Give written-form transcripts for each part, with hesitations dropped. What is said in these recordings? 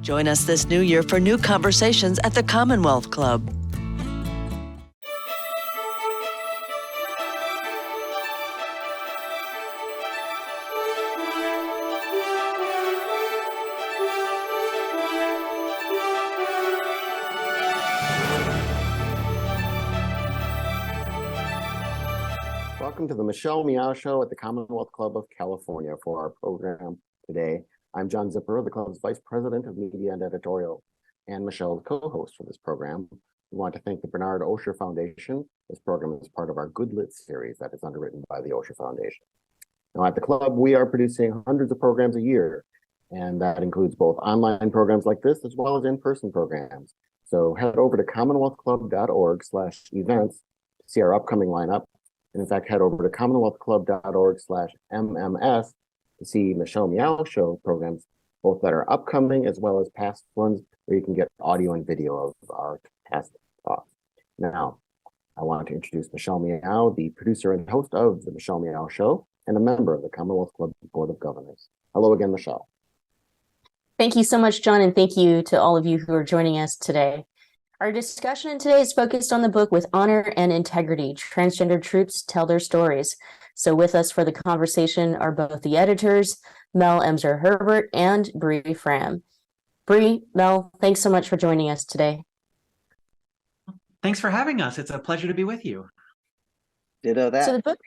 Join us this new year for new conversations at the Commonwealth Club. Welcome to the Michelle Meow Show at the Commonwealth Club of California. For our program today, I'm John Zipper, the club's Vice President of Media and Editorial, and Michelle, the co-host for this program. We want to thank the Bernard Osher Foundation. This program is part of our Good Lit series that is underwritten by the Osher Foundation. Now at the club, we are producing hundreds of programs a year, and that includes both online programs like this as well as in-person programs. So head over to commonwealthclub.org/events to see our upcoming lineup. And in fact, head over to commonwealthclub.org/MMS to see Michelle Meow Show programs, both that are upcoming as well as past ones, where you can get audio and video of our past talks. Now, I want to introduce Michelle Meow, the producer and host of the Michelle Meow Show, and a member of the Commonwealth Club Board of Governors. Hello again, Michelle. Thank you so much, John, and thank you to all of you who are joining us today. Our discussion today is focused on the book With Honor and Integrity, Transgender Troops Tell Their Stories. So with us for the conversation are both the editors, Mel Emser Herbert and Bree Fram. Bree, Mel, thanks so much for joining us today. Thanks for having us. It's a pleasure to be with you. Ditto that. So the book,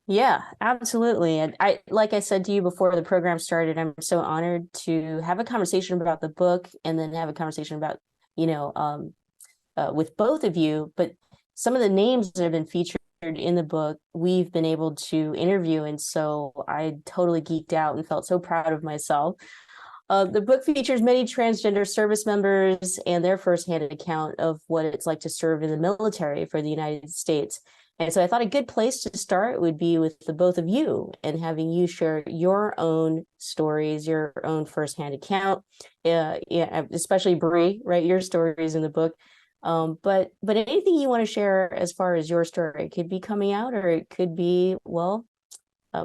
yeah, absolutely. And like I said to you before the program started, I'm so honored to have a conversation about the book and then have a conversation about, with both of you, but some of the names that have been featured in the book, we've been able to interview. And so I totally geeked out and felt so proud of myself. The book features many transgender service members and their firsthand account of what it's like to serve in the military for the United States. And so I thought a good place to start would be with the both of you and having you share your own stories, your own firsthand account, especially Bree, right? Your stories in the book. But anything you want to share as far as your story, it could be coming out or it could be,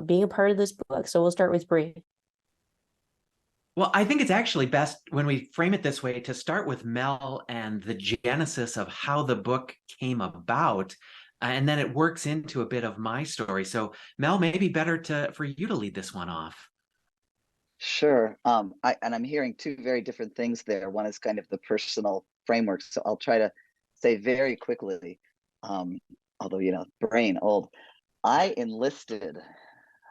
being a part of this book. So we'll start with Bree. Well, I think it's actually best when we frame it this way to start with Mel and the genesis of how the book came about. And then it works into a bit of my story. So Mel, maybe better for you to lead this one off. Sure. I'm hearing two very different things there. One is kind of the personal framework. So I'll try to say very quickly, although, brain old. I enlisted,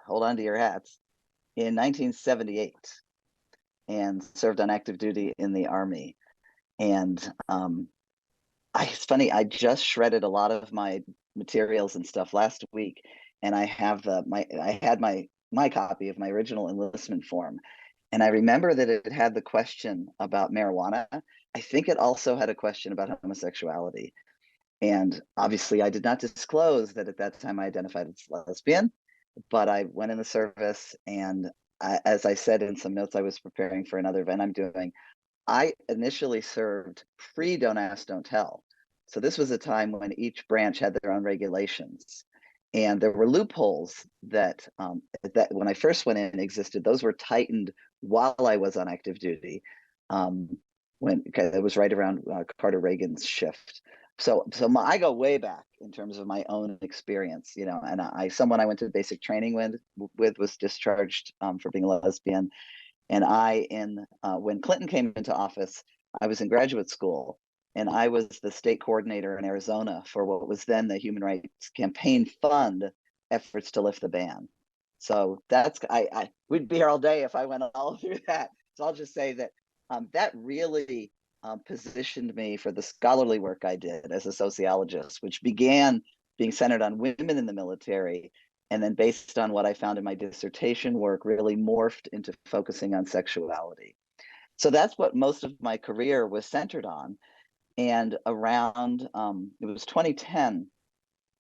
hold on to your hats, in 1978 and served on active duty in the Army. And it's funny, I just shredded a lot of my materials and stuff last week, and I have I had my copy of my original enlistment form, and I remember that it had the question about marijuana. I think it also had a question about homosexuality, and obviously I did not disclose that at that time I identified as lesbian, but I went in the service, and as I said in some notes I was preparing for another event I'm doing, I initially served pre-Don't Ask, Don't Tell. So this was a time when each branch had their own regulations. And there were loopholes that when I first went in existed. Those were tightened while I was on active duty, when it was right around Carter Reagan's shift. So I go way back in terms of my own experience, and someone I went to basic training with was discharged for being a lesbian. And when Clinton came into office, I was in graduate school, and I was the state coordinator in Arizona for what was then the Human Rights Campaign Fund efforts to lift the ban. So we'd be here all day if I went all through that. So I'll just say that that really positioned me for the scholarly work I did as a sociologist, which began being centered on women in the military, and then based on what I found in my dissertation work, really morphed into focusing on sexuality. So that's what most of my career was centered on. And around, it was 2010,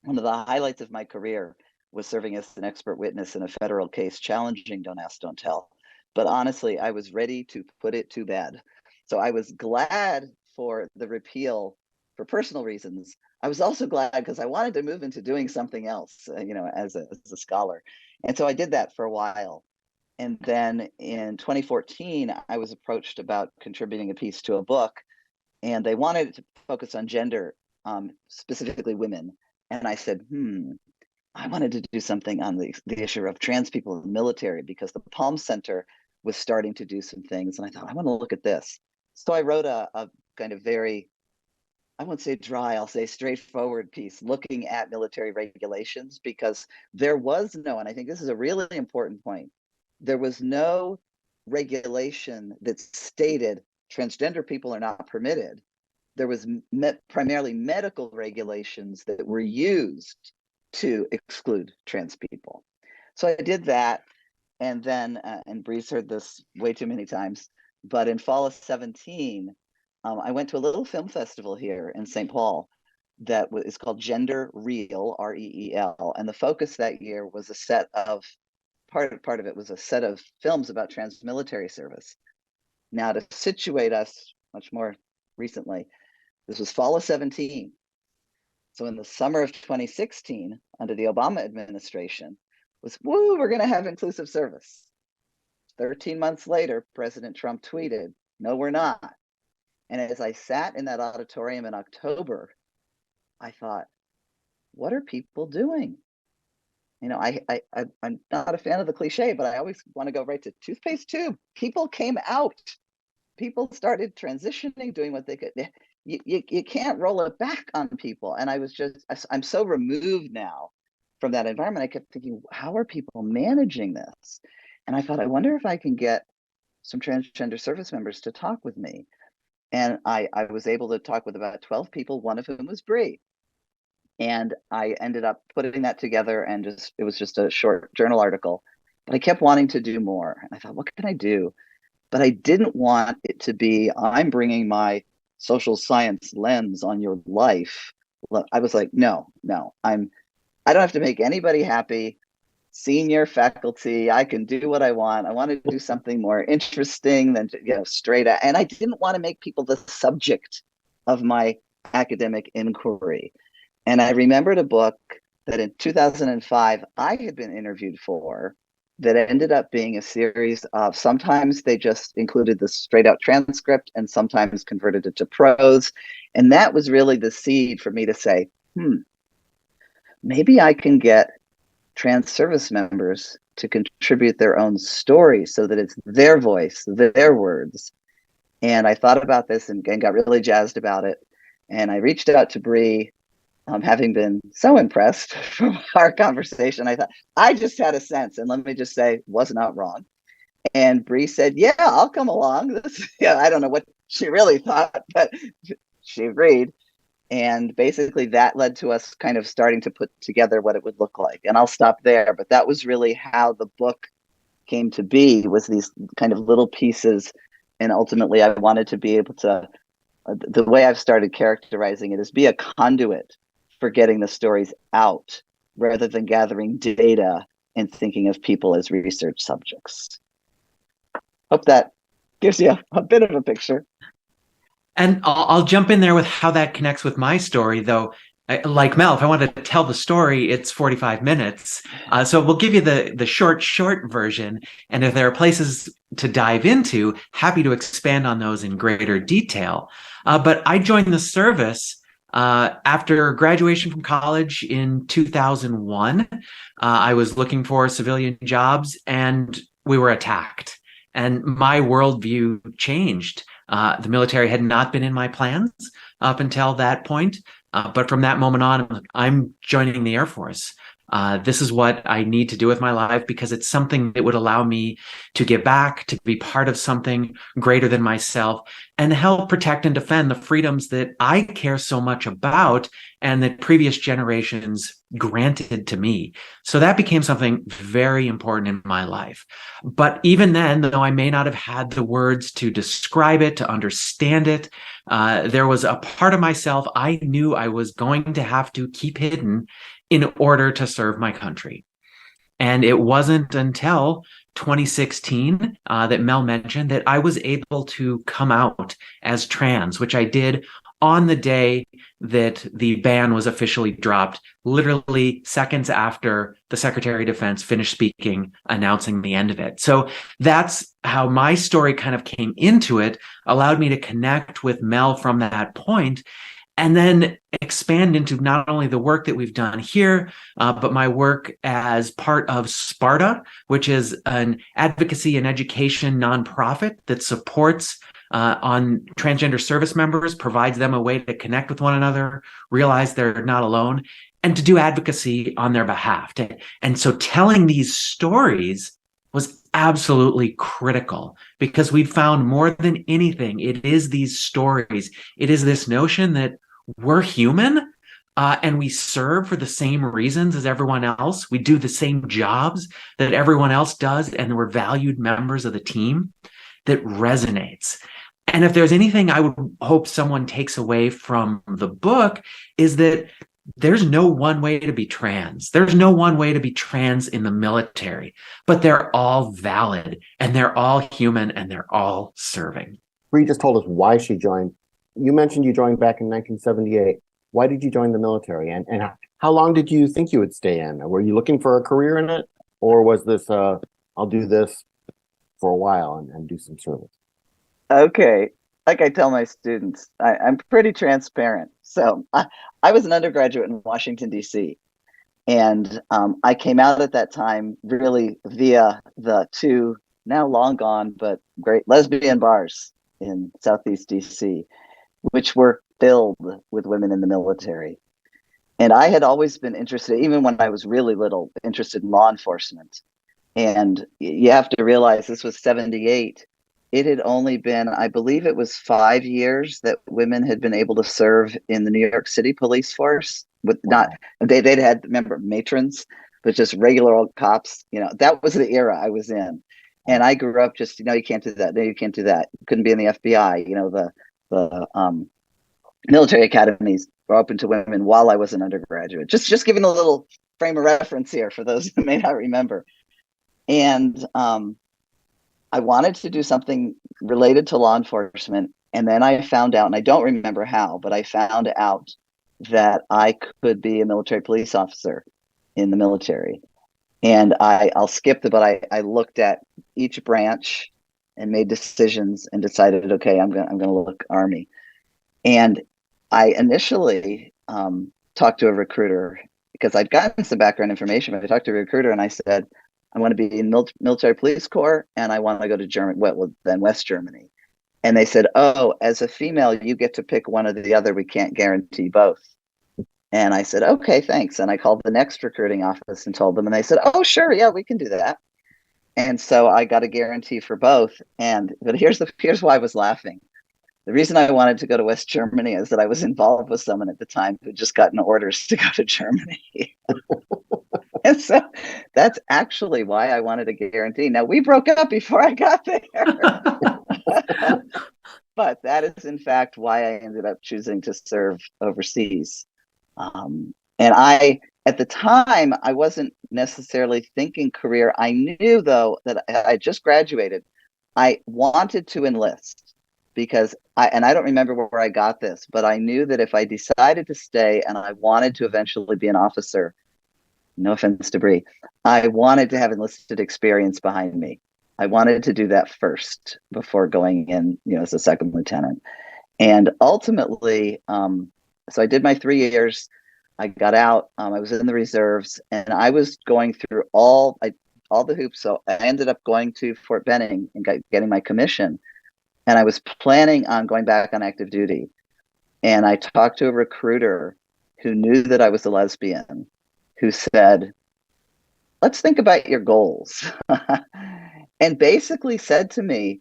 one of the highlights of my career was serving as an expert witness in a federal case challenging Don't Ask, Don't Tell. But honestly, I was ready to put it to bed. So I was glad for the repeal for personal reasons. I was also glad because I wanted to move into doing something else, as a scholar. And so I did that for a while. And then in 2014, I was approached about contributing a piece to a book, and they wanted it to focus on gender, specifically women. And I said, I wanted to do something on the issue of trans people in the military, because the Palm Center was starting to do some things. And I thought, I want to look at this. So I wrote a kind of very, I won't say dry, I'll say straightforward piece looking at military regulations, because there was no, and I think this is a really important point, there was no regulation that stated transgender people are not permitted. There was primarily medical regulations that were used to exclude trans people. So I did that. And then, and Bree's heard this way too many times, but in fall of 17, I went to a little film festival here in St. Paul that is called Gender Reel, REEL. And the focus that year was a set of, part of it was a set of films about trans military service. Now, to situate us much more recently, this was fall of 17. So in the summer of 2016, under the Obama administration, was, woo, we're going to have inclusive service. 13 months later, President Trump tweeted, no, we're not. And as I sat in that auditorium in October, I thought, what are people doing? You know, I'm not a fan of the cliche, but I always want to go right to toothpaste tube. People came out. People started transitioning, doing what they could. You can't roll it back on people. And I was just, I'm so removed now from that environment. I kept thinking, how are people managing this? And I thought, I wonder if I can get some transgender service members to talk with me. And I was able to talk with about 12 people, one of whom was Bree. And I ended up putting that together, and it was just a short journal article. But I kept wanting to do more. And I thought, what can I do? But I didn't want it to be, I'm bringing my social science lens on your life. I was like, no, I don't have to make anybody happy. Senior faculty, I can do what I want. I want to do something more interesting than, straight out. And I didn't want to make people the subject of my academic inquiry. And I remembered a book that in 2005 I had been interviewed for, that ended up being a series of, sometimes they just included the straight out transcript and sometimes converted it to prose. And that was really the seed for me to say, maybe I can get trans service members to contribute their own story so that it's their voice, their words. And I thought about this and got really jazzed about it. And I reached out to Bree, having been so impressed from our conversation. I thought, I just had a sense, and let me just say, was not wrong. And Bree said, yeah, I'll come along. I don't know what she really thought, but she agreed. And basically that led to us kind of starting to put together what it would look like. And I'll stop there, but that was really how the book came to be, was these kind of little pieces. And ultimately I wanted to be able to, the way I've started characterizing it is be a conduit for getting the stories out, rather than gathering data and thinking of people as research subjects. Hope that gives you a bit of a picture. And I'll jump in there with how that connects with my story, though. Like Mel, if I wanted to tell the story, it's 45 minutes. So we'll give you the short version. And if there are places to dive into, happy to expand on those in greater detail. But I joined the service after graduation from college in 2001. I was looking for civilian jobs, and we were attacked. And my worldview changed. The military had not been in my plans up until that point. But from that moment on, I'm joining the Air Force. This is what I need to do with my life, because it's something that would allow me to give back, to be part of something greater than myself, and help protect and defend the freedoms that I care so much about and that previous generations granted to me. So that became something very important in my life. But even then, though I may not have had the words to describe it, to understand it, there was a part of myself I knew I was going to have to keep hidden in order to serve my country. And it wasn't until 2016 that Mel mentioned that I was able to come out as trans, which I did on the day that the ban was officially dropped, literally seconds after the Secretary of Defense finished speaking, announcing the end of it. So that's how my story kind of came into it, allowed me to connect with Mel from that point, and then expand into not only the work that we've done here, but my work as part of Sparta, which is an advocacy and education nonprofit that supports on transgender service members, provides them a way to connect with one another, realize they're not alone, and to do advocacy on their behalf. And so telling these stories was absolutely critical, because we found more than anything, it is these stories. It is this notion that we're human, and we serve for the same reasons as everyone else. We do the same jobs that everyone else does, and we're valued members of the team, that resonates. And if there's anything I would hope someone takes away from the book, is that there's no one way to be trans. There's no one way to be trans in the military, but they're all valid, and they're all human, and they're all serving. Bree just told us why she joined. You mentioned you joined back in 1978. Why did you join the military? And how long did you think you would stay in? Were you looking for a career in it? Or was this, I'll do this for a while and do some service? Okay. Like I tell my students, I'm pretty transparent. So I was an undergraduate in Washington, D.C. And I came out at that time really via the two now long gone, but great lesbian bars in Southeast D.C., which were filled with women in the military. And I had always been interested, even when I was really little, interested in law enforcement. And you have to realize this was 78. It had only been, I believe it was 5 years that women had been able to serve in the New York City police force. With not, they'd had, remember, matrons, but just regular old cops. You know, that was the era I was in. And I grew up just, you can't do that. No, you can't do that. You couldn't be in the FBI. The military academies were open to women while I was an undergraduate. Just giving a little frame of reference here for those who may not remember. And I wanted to do something related to law enforcement. And then I found out, and I don't remember how, but I found out that I could be a military police officer in the military. And I'll skip but I looked at each branch and made decisions and decided, okay, I'm gonna look Army. And I initially talked to a recruiter because I'd gotten some background information, but I talked to a recruiter and I said, I want to be in military police corps and I want to go to Germany, then West Germany. And they said, oh, as a female, you get to pick one or the other. We can't guarantee both. And I said, okay, thanks. And I called the next recruiting office and told them, and they said, oh, sure, yeah, we can do that. And so I got a guarantee for both. But here's why I was laughing. The reason I wanted to go to West Germany is that I was involved with someone at the time who just gotten orders to go to Germany. And so that's actually why I wanted a guarantee. Now, we broke up before I got there. But that is, in fact, why I ended up choosing to serve overseas. And at the time, I wasn't necessarily thinking career. I knew, though, that I just graduated. I wanted to enlist because I don't remember where I got this, but I knew that if I decided to stay and I wanted to eventually be an officer, no offense to Bree, I wanted to have enlisted experience behind me. I wanted to do that first before going in, as a second lieutenant. And ultimately, so I did my 3 years. I got out. I was in the reserves, and I was going through all the hoops. So I ended up going to Fort Benning and getting my commission. And I was planning on going back on active duty. And I talked to a recruiter who knew that I was a lesbian, who said, let's think about your goals. And basically said to me,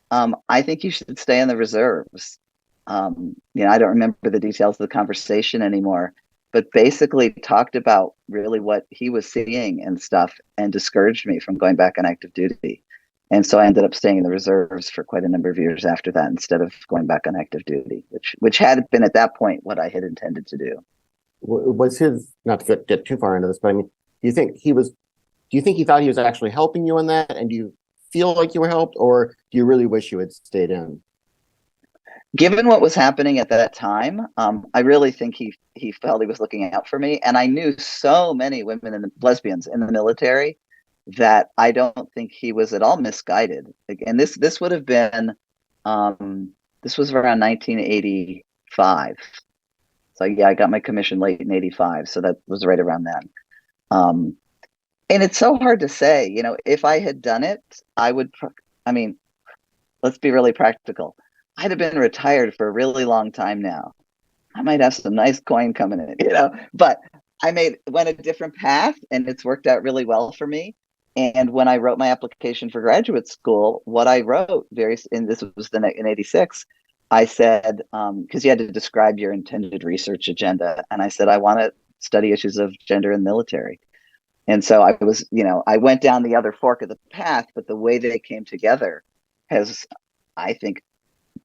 I think you should stay in the reserves. I don't remember the details of the conversation anymore, but basically talked about really what he was seeing and stuff and discouraged me from going back on active duty. And so I ended up staying in the reserves for quite a number of years after that, instead of going back on active duty, which had been at that point what I had intended to do. Was his, not to get too far into this, but I mean, do you think he thought he was actually helping you in that? And do you feel like you were helped, or do you really wish you had stayed in? given what was happening at that time, I really think he felt he was looking out for me. And I knew so many women and lesbians in the military that I don't think he was at all misguided. And this would have been this was around 1985. So yeah, I got my commission late in 85, so that was right around then. And it's so hard to say, you know, if I had done it, I would, I mean, let's be really practical. I'd have been retired for a really long time now. I might have some nice coin coming in, you know, but went a different path and it's worked out really well for me. And when I wrote my application for graduate school, what I wrote and this was in 86, I said, because you had to describe your intended research agenda. And I said, I want to study issues of gender in the military. And so I was, you know, I went down the other fork of the path, but the way they came together has, I think,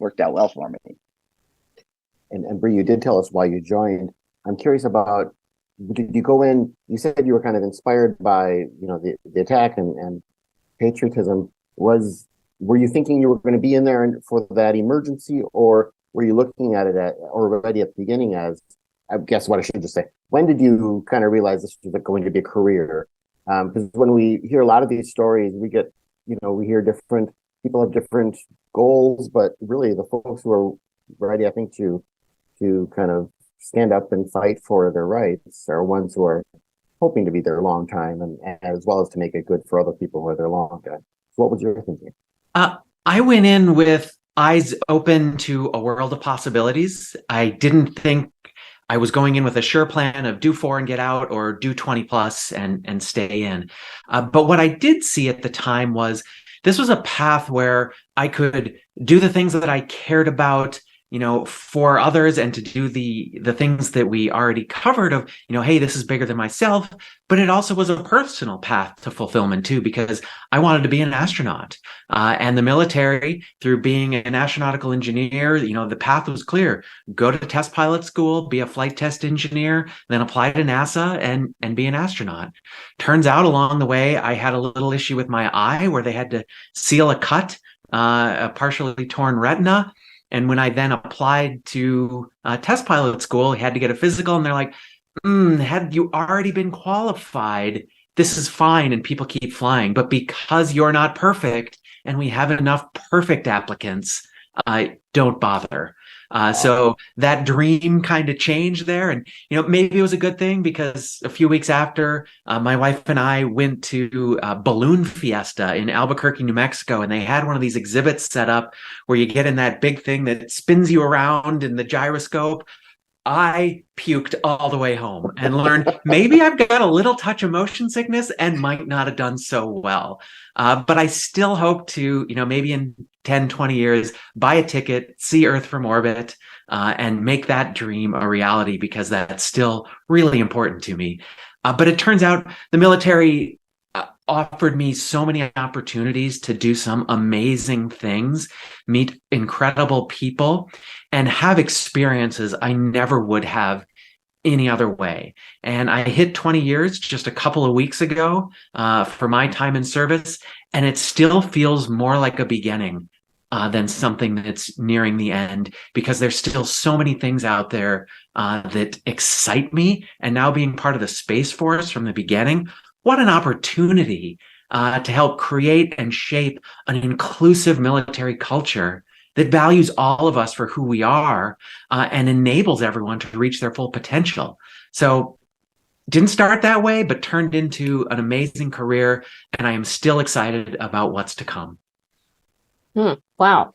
worked out well for me. And Bree, you did tell us why you joined. I'm curious about, did you go in, you said you were kind of inspired by, you know, the attack and patriotism. Were you thinking you were going to be in there for that emergency, or were you looking at it already at the beginning as, I guess what I should just say, when did you kind of realize this was going to be a career? Because when we hear a lot of these stories, we get, you know, we hear different people have different goals, but really the folks who are ready, I think, to kind of stand up and fight for their rights are ones who are hoping to be there a long time, and as well as to make it good for other people who are there long time. So what was your thinking? I went in with eyes open to a world of possibilities. I didn't think I was going in with a sure plan of do 4 and get out, or do 20 plus and stay in. But what I did see at the time was this was a path where I could do the things that I cared about, you know, for others, and to do the things that we already covered of, you know, hey, this is bigger than myself. But it also was a personal path to fulfillment too, because I wanted to be an astronaut. And the military, through being an astronautical engineer, you know, the path was clear. Go to test pilot school, be a flight test engineer, then apply to NASA and be an astronaut. Turns out along the way, I had a little issue with my eye where they had to seal a cut, a partially torn retina. And when I then applied to test pilot school, I had to get a physical, and they're like, had you already been qualified, this is fine and people keep flying. But because you're not perfect and we have enough perfect applicants, don't bother. So that dream kind of changed there. And, you know, maybe it was a good thing, because a few weeks after, my wife and I went to Balloon Fiesta in Albuquerque, New Mexico, and they had one of these exhibits set up where you get in that big thing that spins you around in the gyroscope. I puked all the way home and learned maybe I've got a little touch of motion sickness and might not have done so well. But I still hope to, you know, maybe in 10, 20 years, buy a ticket, see Earth from orbit, and make that dream a reality, because that's still really important to me. But it turns out the military offered me so many opportunities to do some amazing things, meet incredible people, and have experiences I never would have any other way. And I hit 20 years just a couple of weeks ago for my time in service, and it still feels more like a beginning than something that's nearing the end, because there's still so many things out there that excite me. And now being part of the Space Force from the beginning, what an opportunity to help create and shape an inclusive military culture that values all of us for who we are and enables everyone to reach their full potential. So didn't start that way, but turned into an amazing career, and I am still excited about what's to come. Wow.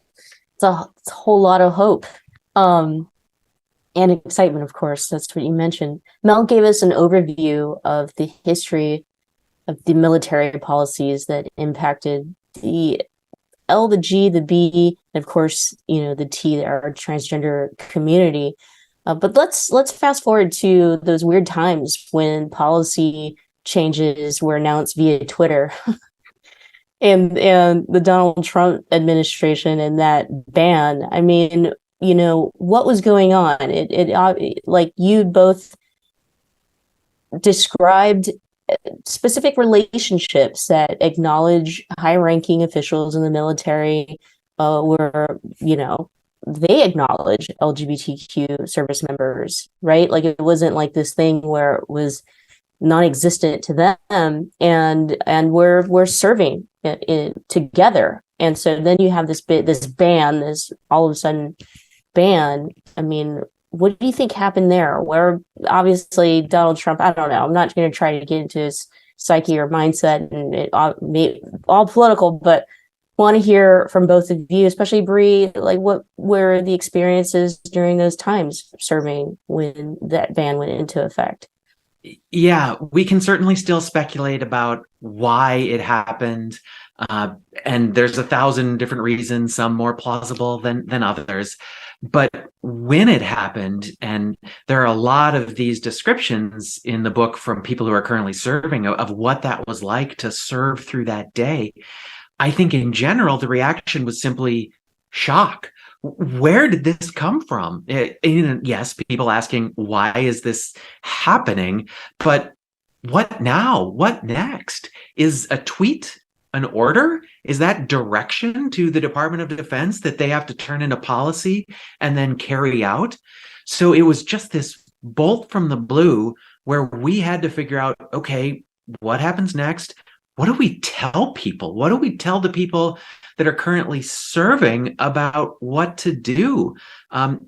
It's a whole lot of hope. And excitement, of course. That's what you mentioned. Mel gave us an overview of the history of the military policies that impacted the L, the G, the B, and of course, you know, the T, our transgender community. But let's fast forward to those weird times when policy changes were announced via Twitter, and the Donald Trump administration and that ban. I mean, you know, what was going on? It like you both described specific relationships that acknowledge high-ranking officials in the military were, you know, they acknowledge LGBTQ service members, right? Like it wasn't like this thing where it was non-existent to them, and we're serving it together. And so then you have this ban, this all of a sudden ban. I mean, what do you think happened there? Where obviously Donald Trump, I don't know, I'm not going to try to get into his psyche or mindset and it all political, but want to hear from both of you, especially Bree, like what were the experiences during those times serving when that ban went into effect? Yeah, we can certainly still speculate about why it happened. And there's 1,000 different reasons, some more plausible than others. But when it happened, and there are a lot of these descriptions in the book from people who are currently serving of what that was like to serve through that day, I think in general, the reaction was simply shock. Where did this come from? Yes, people asking, why is this happening? But what now? What next? Is a tweet an order? Is that direction to the Department of Defense that they have to turn into policy and then carry out? So it was just this bolt from the blue where we had to figure out, okay, what happens next? What do we tell people? What do we tell the people that are currently serving about what to do?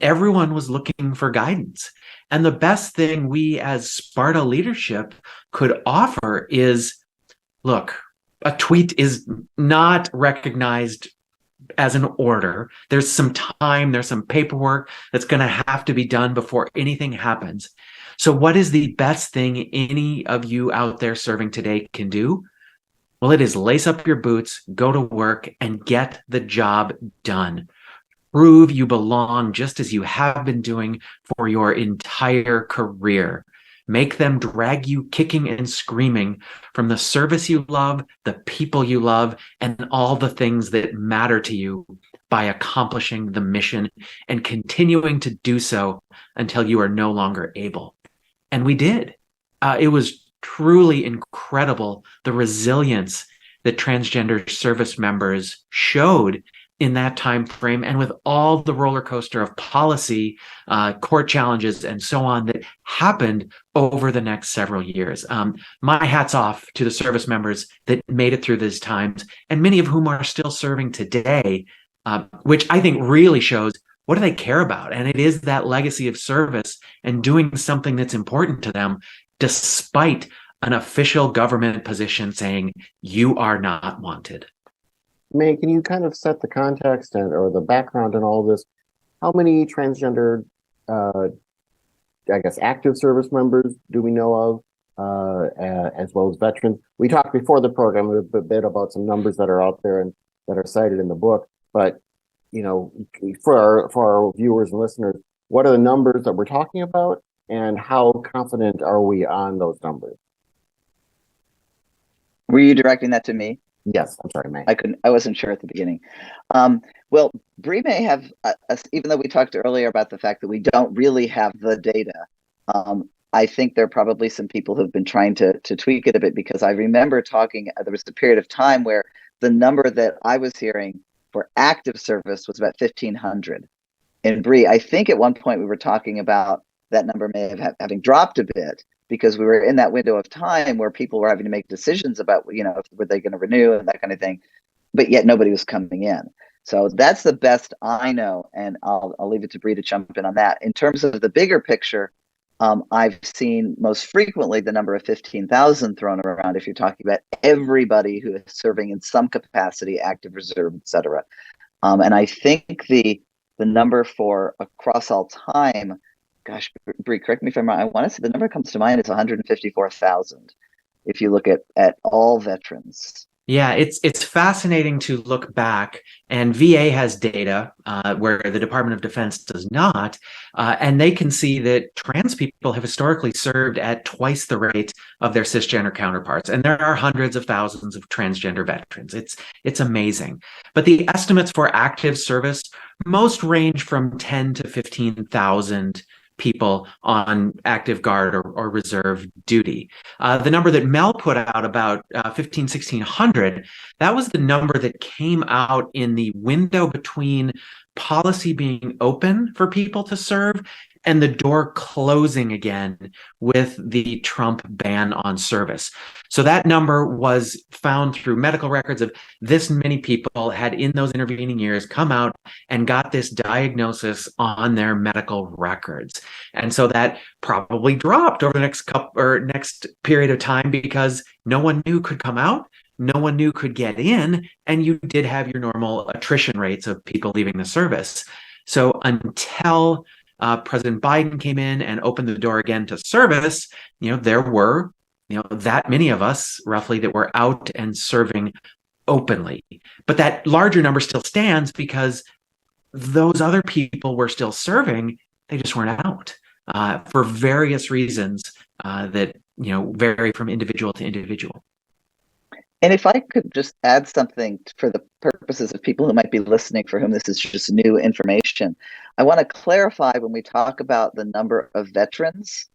Everyone was looking for guidance. And the best thing we as Sparta leadership could offer is, look, a tweet is not recognized as an order. There's some time, there's some paperwork that's going to have to be done before anything happens. So what is the best thing any of you out there serving today can do? Well, it is lace up your boots, go to work, and get the job done. Prove you belong just as you have been doing for your entire career. Make them drag you kicking and screaming from the service you love, the people you love, and all the things that matter to you by accomplishing the mission and continuing to do so until you are no longer able. And we did. It was truly incredible, the resilience that transgender service members showed in that time frame, and with all the roller coaster of policy, court challenges, and so on that happened over the next several years. My hat's off to the service members that made it through these times, and many of whom are still serving today, which I think really shows what do they care about. And it is that legacy of service and doing something that's important to them, despite an official government position saying you are not wanted. May, can you kind of set the context or the background in all this? How many transgender, I guess, active service members do we know of, as well as veterans? We talked before the program a bit about some numbers that are out there and that are cited in the book. But you know, for our viewers and listeners, what are the numbers that we're talking about, and how confident are we on those numbers? Were you directing that to me? Yes, I'm sorry, May. I wasn't sure at the beginning. Well, Bree may have, even though we talked earlier about the fact that we don't really have the data, I think there are probably some people who've been trying to tweak it a bit, because I remember talking, there was a period of time where the number that I was hearing for active service was about 1,500. And Bree, I think at one point we were talking about that number may have having dropped a bit, because we were in that window of time where people were having to make decisions about, you know, were they going to renew and that kind of thing, but yet nobody was coming in. So that's the best I know, and I'll leave it to Bree to jump in on that. In terms of the bigger picture, I've seen most frequently the number of 15,000 thrown around if you're talking about everybody who is serving in some capacity, active reserve, etc. And I think the number for across all time, gosh, Bree, correct me if I'm wrong, I want to say the number that comes to mind is 154,000 if you look at all veterans. Yeah, it's fascinating to look back, and VA has data where the Department of Defense does not, and they can see that trans people have historically served at twice the rate of their cisgender counterparts, and there are hundreds of thousands of transgender veterans. It's amazing. But the estimates for active service most range from 10 to 15,000 people on active guard or reserve duty. The number that Mel put out, about 1,600, that was the number that came out in the window between policy being open for people to serve and the door closing again with the Trump ban on service. So that number was found through medical records of this many people had in those intervening years come out and got this diagnosis on their medical records. And so that probably dropped over the next period of time because no one new could come out, no one new could get in, and you did have your normal attrition rates of people leaving the service. So until President Biden came in and opened the door again to service, there were, that many of us roughly that were out and serving openly. But that larger number still stands because those other people were still serving. They just weren't out for various reasons that, vary from individual to individual. And if I could just add something for the purposes of people who might be listening for whom this is just new information, I want to clarify when we talk about the number of veterans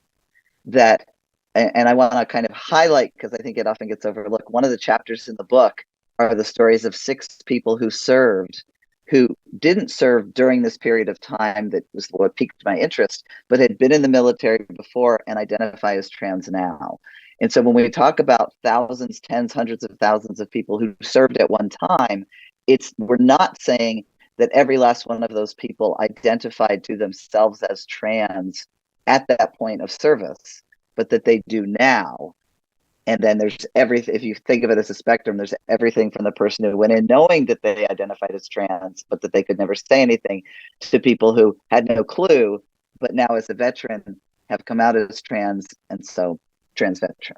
that, and I want to kind of highlight, because I think it often gets overlooked, one of the chapters in the book are the stories of 6 people who served, who didn't serve during this period of time that was what piqued my interest, but had been in the military before and identify as trans now. And so when we talk about thousands, tens, hundreds of thousands of people who served at one time, we're not saying that every last one of those people identified to themselves as trans at that point of service, but that they do now. And then there's everything, if you think of it as a spectrum, there's everything from the person who went in knowing that they identified as trans, but that they could never say anything, to people who had no clue, but now as a veteran have come out as trans, and so trans veteran.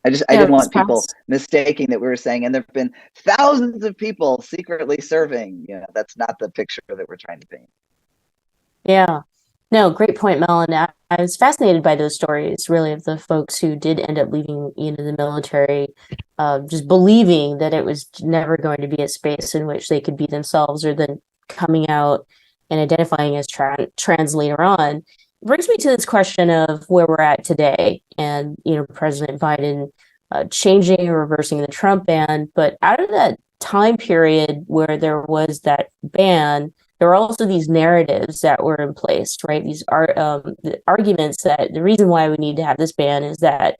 I didn't want people mistaking that we were saying, and there have been thousands of people secretly serving. That's not the picture that we're trying to paint. Yeah. No, great point, Mel. And I was fascinated by those stories, really, of the folks who did end up leaving, the military, just believing that it was never going to be a space in which they could be themselves, or then coming out and identifying as trans later on. Brings me to this question of where we're at today, and President Biden changing or reversing the Trump ban. But out of that time period where there was that ban, there were also these narratives that were in place, right? These are the arguments that the reason why we need to have this ban is that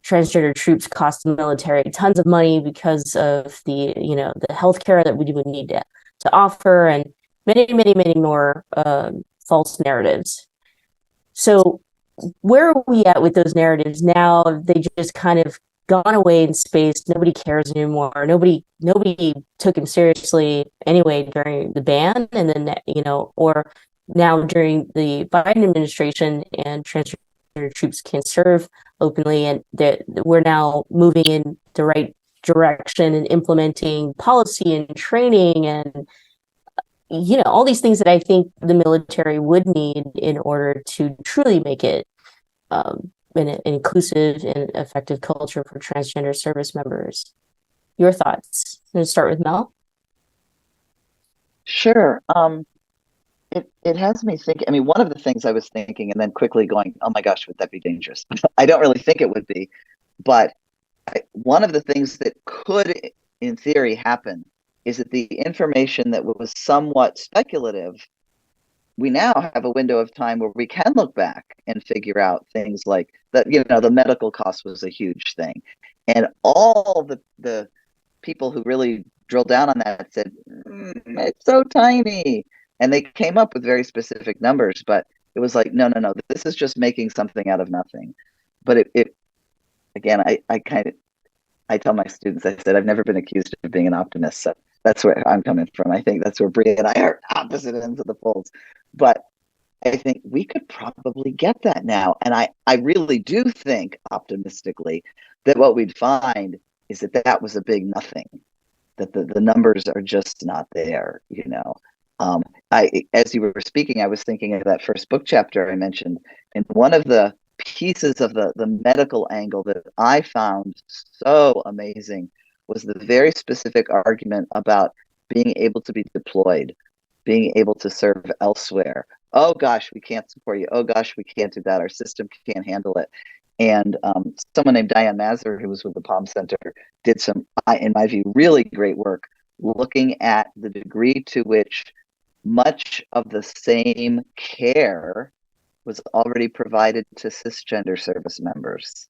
transgender troops cost the military tons of money because of the the healthcare that we would need to offer, and many, many, many more false narratives. So where are we at with those narratives now? They just kind of gone away in space. Nobody cares anymore. Nobody took him seriously anyway during the ban, and then or now during the Biden administration, and transgender troops can serve openly, and that we're now moving in the right direction and implementing policy and training and all these things that I think the military would need in order to truly make it an inclusive and effective culture for transgender service members. Your thoughts? I'm going to start with Mel. Sure. It has me thinking. I mean, one of the things I was thinking, and then quickly going, oh my gosh, would that be dangerous? I don't really think it would be, but one of the things that could, in theory, happen is that the information that was somewhat speculative, we now have a window of time where we can look back and figure out things like that. The medical cost was a huge thing, and all the people who really drilled down on that said it's so tiny, and they came up with very specific numbers. But it was like, no, this is just making something out of nothing. But it again, I tell my students, I said, I've never been accused of being an optimist, so that's where I'm coming from. I think that's where Bria and I are opposite ends of the poles. But I think we could probably get that now. And I really do think optimistically that what we'd find is that was a big nothing, that the numbers are just not there, as you were speaking, I was thinking of that first book chapter I mentioned, and one of the pieces of the medical angle that I found so amazing was the very specific argument about being able to be deployed, being able to serve elsewhere. Oh gosh, we can't support you. Oh gosh, we can't do that. Our system can't handle it. And someone named Diane Mazur, who was with the Palm Center, did some, in my view, really great work looking at the degree to which much of the same care was already provided to cisgender service members.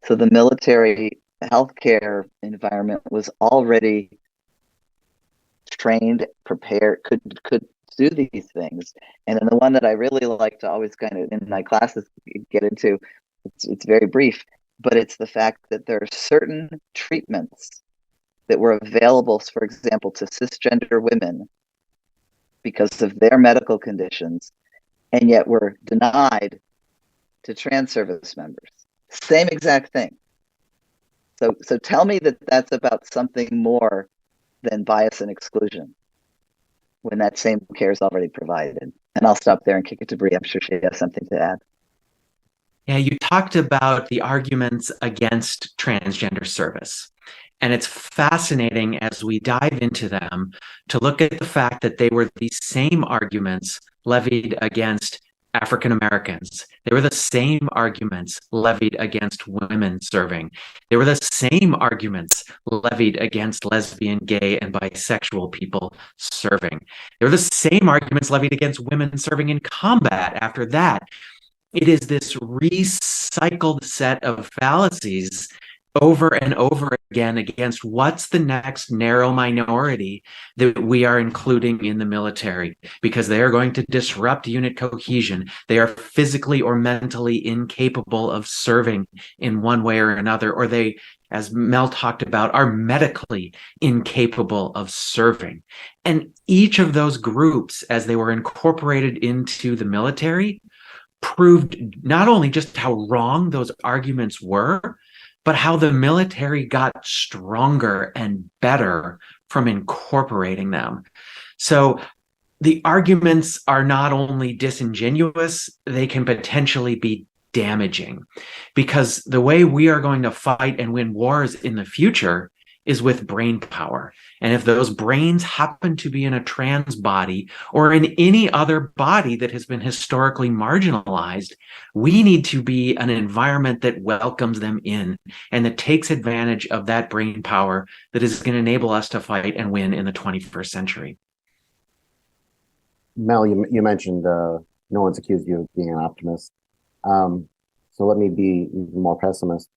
So the military healthcare environment was already trained, prepared, could do these things. And then the one that I really like to always kind of in my classes get into, it's very brief, but it's the fact that there are certain treatments that were available, for example, to cisgender women because of their medical conditions, and yet were denied to trans service members. Same exact thing. So tell me that that's about something more than bias and exclusion when that same care is already provided. And I'll stop there and kick it to Bree. I'm sure she has something to add. Yeah, you talked about the arguments against transgender service. And it's fascinating as we dive into them to look at the fact that they were the same arguments levied against African Americans. They were the same arguments levied against women serving. They were the same arguments levied against lesbian, gay, and bisexual people serving. They were the same arguments levied against women serving in combat after that. It is this recycled set of fallacies over and over again against what's the next narrow minority that we are including in the military, because they are going to disrupt unit cohesion. They are physically or mentally incapable of serving in one way or another, or they, as Mel talked about, are medically incapable of serving. And each of those groups, as they were incorporated into the military, proved not only just how wrong those arguments were, but how the military got stronger and better from incorporating them. So the arguments are not only disingenuous, they can potentially be damaging, because the way we are going to fight and win wars in the future is with brain power. And if those brains happen to be in a trans body or in any other body that has been historically marginalized, we need to be an environment that welcomes them in and that takes advantage of that brain power that is going to enable us to fight and win in the 21st century. Mel, you mentioned no one's accused you of being an optimist. So let me be even more pessimist.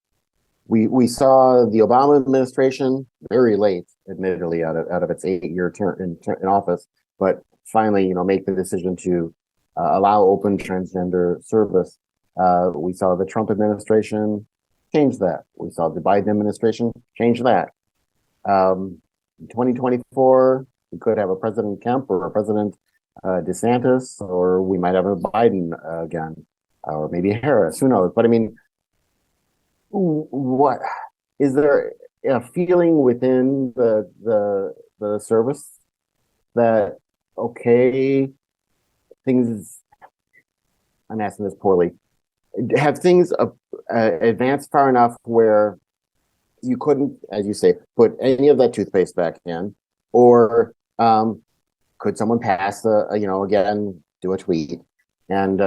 We saw the Obama administration very late, admittedly, out of its 8-year term in office, but finally, make the decision to allow open transgender service. We saw the Trump administration change that. We saw the Biden administration change that. In 2024, we could have a President Kemp or a President DeSantis, or we might have a Biden again, or maybe Harris. Who knows? But I mean, what is there a feeling within the service that, okay, things, I'm asking this poorly, have things advanced far enough where you couldn't, as you say, put any of that toothpaste back in, or could someone pass again, do a tweet and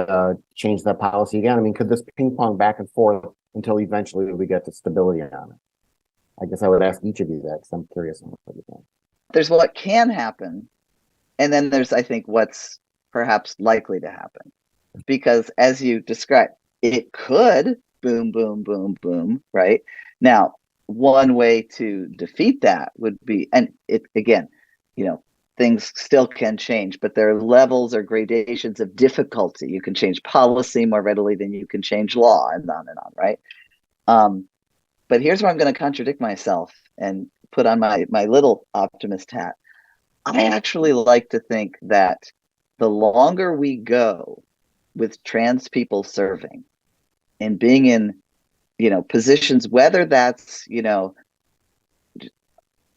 change that policy again? I mean, could this ping pong back and forth until eventually we get to stability on it? I guess I would ask each of you that, because I'm curious on what you think. There's what can happen, and then there's, I think, what's perhaps likely to happen. Because as you described, it could boom, boom, boom, boom, right? Now, one way to defeat that would be, and it again, things still can change, but there are levels or gradations of difficulty. You can change policy more readily than you can change law, and on, right? But here's where I'm going to contradict myself and put on my little optimist hat. I actually like to think that the longer we go with trans people serving and being in, positions, whether that's,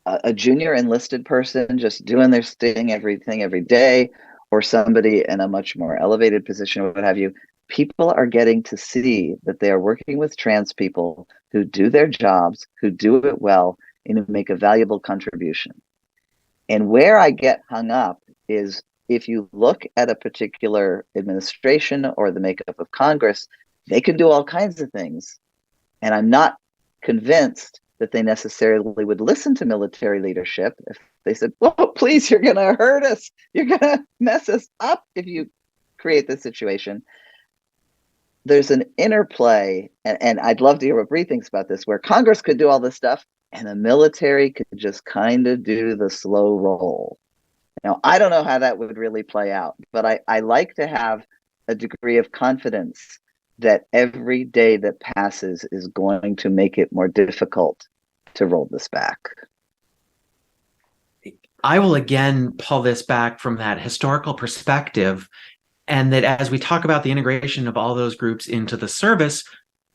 a junior enlisted person just doing their sting everything every day, or somebody in a much more elevated position, or what have you, people are getting to see that they are working with trans people who do their jobs, who do it well, and who make a valuable contribution. And where I get hung up is if you look at a particular administration or the makeup of Congress, they can do all kinds of things. And I'm not convinced that they necessarily would listen to military leadership if they said, "Well, please, you're going to hurt us. You're going to mess us up if you create this situation." There's an interplay, and I'd love to hear what Bree thinks about this, where Congress could do all this stuff and the military could just kind of do the slow roll. Now, I don't know how that would really play out, but I like to have a degree of confidence that every day that passes is going to make it more difficult to roll this back. I will again pull this back from that historical perspective, and that as we talk about the integration of all those groups into the service,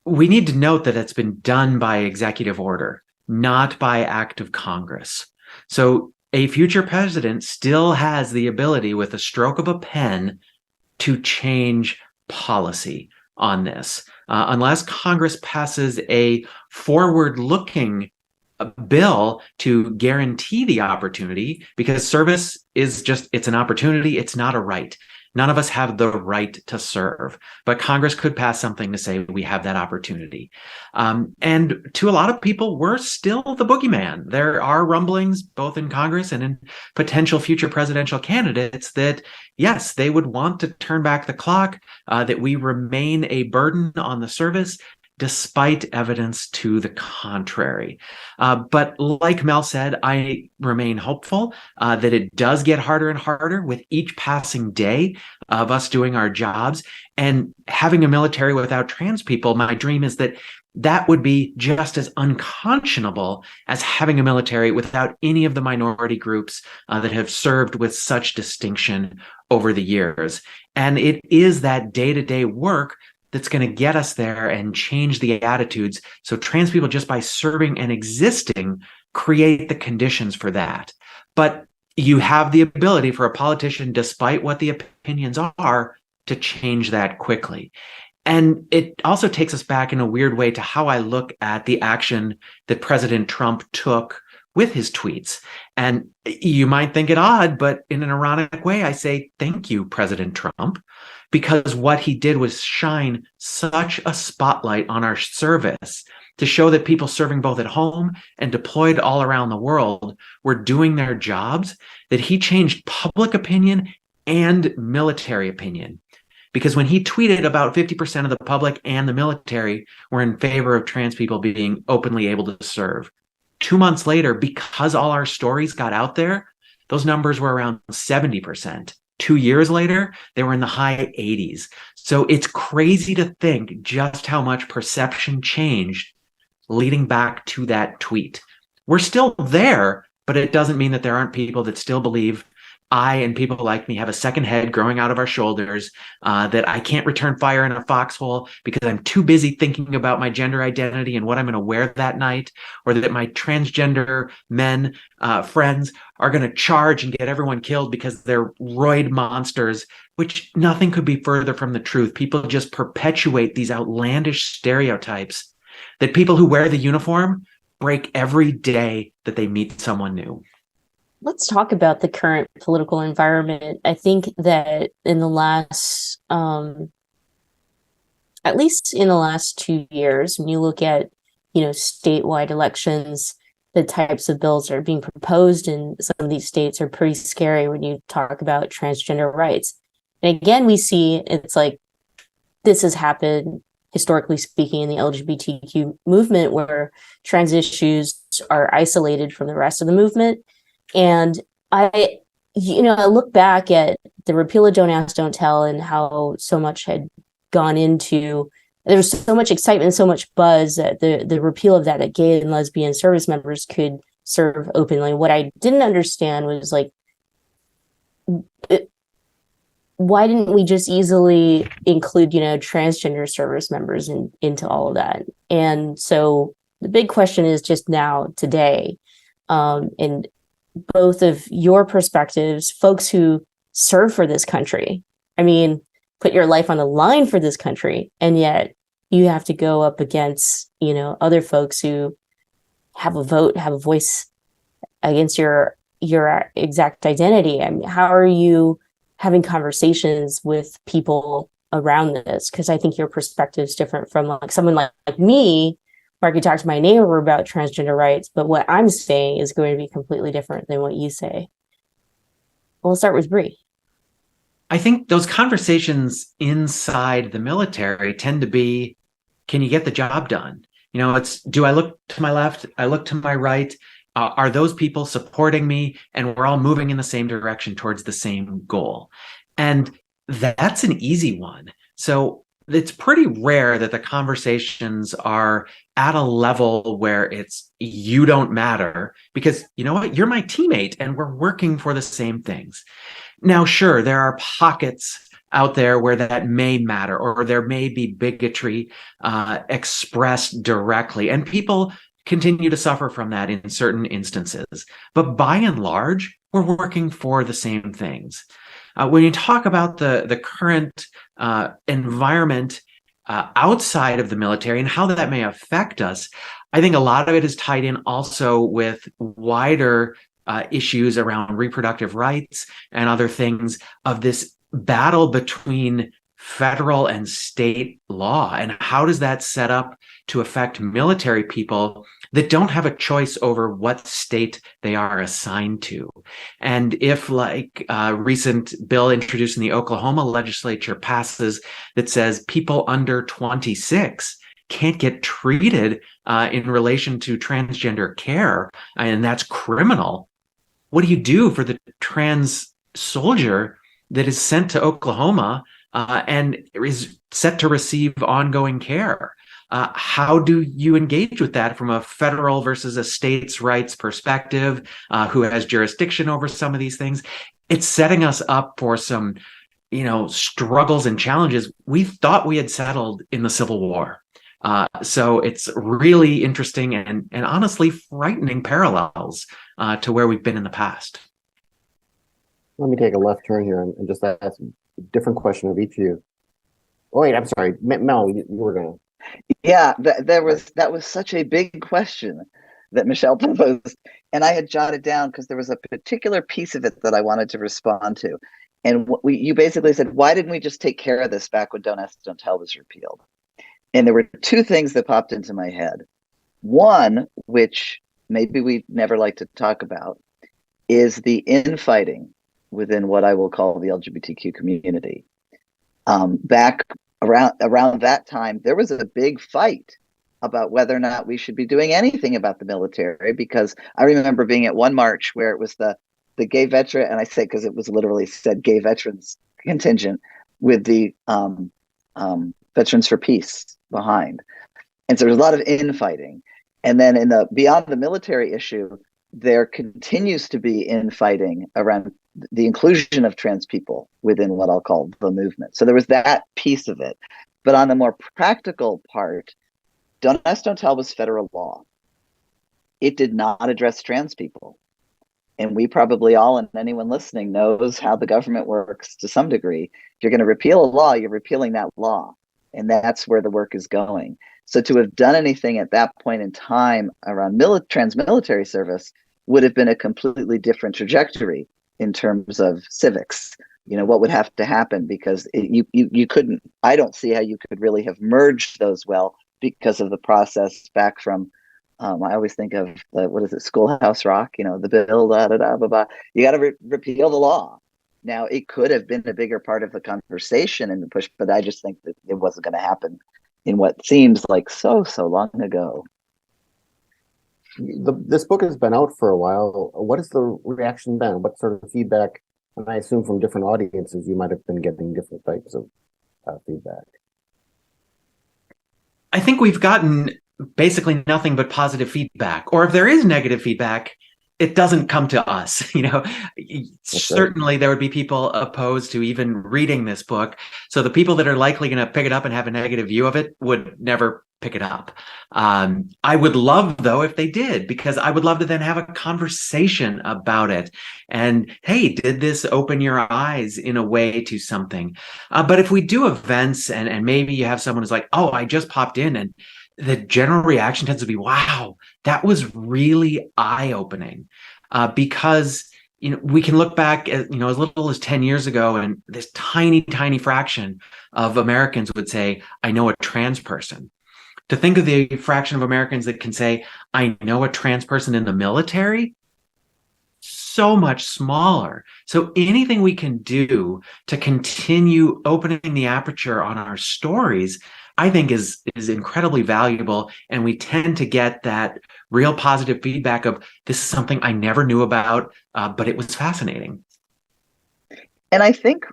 we need to note that it's been done by executive order, not by act of Congress. So a future president still has the ability, with a stroke of a pen, to change policy on this, unless Congress passes a forward-looking bill to guarantee the opportunity, because service is just, it's an opportunity, it's not a right. None of us have the right to serve, but Congress could pass something to say we have that opportunity. And to a lot of people, we're still the boogeyman. There are rumblings both in Congress and in potential future presidential candidates that, yes, they would want to turn back the clock, that we remain a burden on the service, despite evidence to the contrary. But like Mel said, I remain hopeful that it does get harder and harder with each passing day of us doing our jobs. And having a military without trans people, my dream is that that would be just as unconscionable as having a military without any of the minority groups that have served with such distinction over the years. And it is that day-to-day work that's going to get us there and change the attitudes. So trans people, just by serving and existing, create the conditions for that. But you have the ability for a politician, despite what the opinions are, to change that quickly. And it also takes us back in a weird way to how I look at the action that President Trump took with his tweets. And you might think it odd, but in an ironic way, I say, thank you, President Trump, because what he did was shine such a spotlight on our service to show that people serving both at home and deployed all around the world were doing their jobs, that he changed public opinion and military opinion. Because when he tweeted, about 50% of the public and the military were in favor of trans people being openly able to serve. 2 months later, because all our stories got out there, those numbers were around 70%. 2 years later, they were in the high 80s. So it's crazy to think just how much perception changed leading back to that tweet. We're still there, but it doesn't mean that there aren't people that still believe I and people like me have a second head growing out of our shoulders, that I can't return fire in a foxhole because I'm too busy thinking about my gender identity and what I'm going to wear that night, or that my transgender men friends are going to charge and get everyone killed because they're roid monsters, which nothing could be further from the truth. People just perpetuate these outlandish stereotypes that people who wear the uniform break every day that they meet someone new. Let's talk about the current political environment. I think that in the last, at least in the last 2 years, when you look at, statewide elections, the types of bills that are being proposed in some of these states are pretty scary when you talk about transgender rights. And again, we see it's like this has happened, historically speaking, in the LGBTQ movement, where trans issues are isolated from the rest of the movement. And I look back at the repeal of Don't Ask, Don't Tell, and how so much had gone into, there was so much excitement, so much buzz at the repeal of that gay and lesbian service members could serve openly. What I didn't understand was why didn't we just easily include, transgender service members into all of that? And so the big question is just now, today, and both of your perspectives, folks who serve for this country, put your life on the line for this country, and yet you have to go up against, other folks who have a vote, have a voice against your exact identity. How are you having conversations with people around this? Because I think your perspective is different from someone like me, or I could talk to my neighbor about transgender rights, but what I'm saying is going to be completely different than what you say. We'll start with Bree. I think those conversations inside the military tend to be, can you get the job done? You know, it's, do I look to my left? I look to my right. Are those people supporting me? And we're all moving in the same direction towards the same goal. And that's an easy one. So it's pretty rare that the conversations are at a level where it's, you don't matter, because you know what? You're my teammate and we're working for the same things. Now, sure, there are pockets out there where that may matter, or there may be bigotry expressed directly, and people continue to suffer from that in certain instances. But by and large, we're working for the same things. When you talk about the current environment outside of the military and how that may affect us, I think a lot of it is tied in also with wider issues around reproductive rights and other things, of this battle between federal and state law, and how does that set up to affect military people that don't have a choice over what state they are assigned to. And if, like a recent bill introduced in the Oklahoma legislature passes that says people under 26 can't get treated in relation to transgender care, and that's criminal, what do you do for the trans soldier that is sent to Oklahoma and is set to receive ongoing care? How do you engage with that from a federal versus a states' rights perspective? Who has jurisdiction over some of these things? It's setting us up for some, struggles and challenges we thought we had settled in the Civil War. So it's really interesting and honestly frightening parallels to where we've been in the past. Let me take a left turn here and just ask a different question of each of you. Oh, wait, I'm sorry. Mel, you were going to. Yeah, that was such a big question that Michelle posed, and I had jotted down because there was a particular piece of it that I wanted to respond to. And you basically said, why didn't we just take care of this back when Don't Ask, Don't Tell was repealed? And there were two things that popped into my head. One, which maybe we never like to talk about, is the infighting within what I will call the LGBTQ community. Back around that time, there was a big fight about whether or not we should be doing anything about the military, because I remember being at one march where it was the gay veteran, and I say because it was literally said gay veterans contingent, with the Veterans for Peace behind. And so there's a lot of infighting. And then in the beyond the military issue, there continues to be infighting around the inclusion of trans people within what I'll call the movement. So there was that piece of it. But on the more practical part, Don't Ask, Don't Tell was federal law. It did not address trans people. And we probably all, and anyone listening, knows how the government works to some degree. If you're going to repeal a law, you're repealing that law. And that's where the work is going. So to have done anything at that point in time around trans military service would have been a completely different trajectory in terms of civics. What would have to happen, because you couldn't, I don't see how you could really have merged those well because of the process back from, I always think of, Schoolhouse Rock, the bill, blah. You got to repeal the law. Now, it could have been a bigger part of the conversation and the push, but I just think that it wasn't going to happen in what seems like so long ago. This book has been out for a while. What has the reaction been? What sort of feedback? And I assume from different audiences, you might have been getting different types of feedback. I think we've gotten basically nothing but positive feedback. Or if there is negative feedback, it doesn't come to us. Certainly there would be people opposed to even reading this book. So the people that are likely going to pick it up and have a negative view of it would never pick it up. I would love, though, if they did, because I would love to then have a conversation about it. And hey, did this open your eyes in a way to something? But if we do events and maybe you have someone who's like, oh, I just popped in, and the general reaction tends to be, wow, that was really eye-opening, because we can look back at, as little as 10 years ago, and this tiny fraction of Americans would say, I know a trans person. To think of the fraction of Americans that can say, I know a trans person in the military, so much smaller. So anything we can do to continue opening the aperture on our stories, I think is incredibly valuable. And we tend to get that real positive feedback of, this is something I never knew about, but it was fascinating. And I think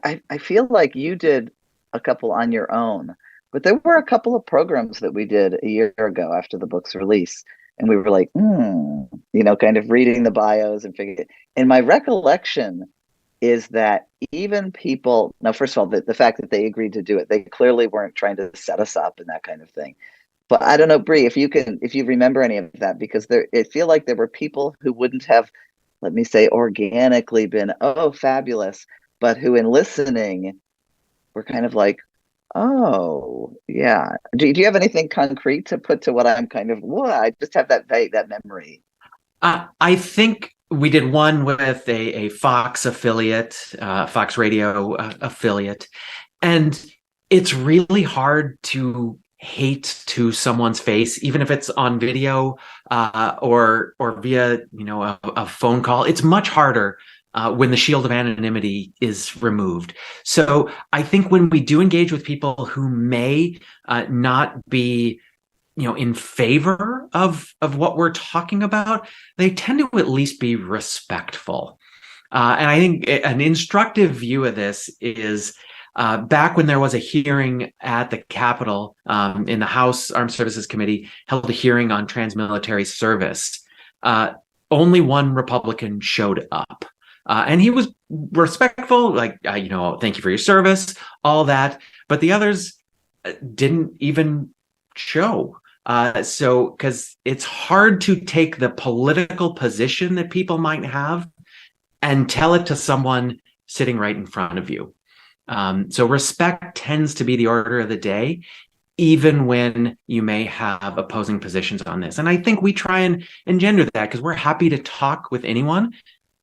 I feel like you did a couple on your own, but there were a couple of programs that we did a year ago after the book's release. And we were like, kind of reading the bios and figuring. And my recollection is that even people, now, first of all, the fact that they agreed to do it, they clearly weren't trying to set us up and that kind of thing. But I don't know, Bree, if you remember any of that, because it feel like there were people who wouldn't have, let me say, organically been, oh, fabulous, but who in listening were kind of like, oh, yeah. Do you have anything concrete to put to what I'm kind of, I just have that memory. I think we did one with a Fox affiliate, Fox Radio affiliate, and it's really hard to hate to someone's face, even if it's on video or via a phone call. It's much harder when the shield of anonymity is removed. So I think when we do engage with people who may not be in favor of what we're talking about, they tend to at least be respectful. And I think an instructive view of this is back when there was a hearing at the Capitol in the House Armed Services Committee held a hearing on trans-military service. Only one Republican showed up. And he was respectful, like, thank you for your service, all that. But the others didn't even show. So, because it's hard to take the political position that people might have and tell it to someone sitting right in front of you. So respect tends to be the order of the day, even when you may have opposing positions on this. And I think we try and engender that because we're happy to talk with anyone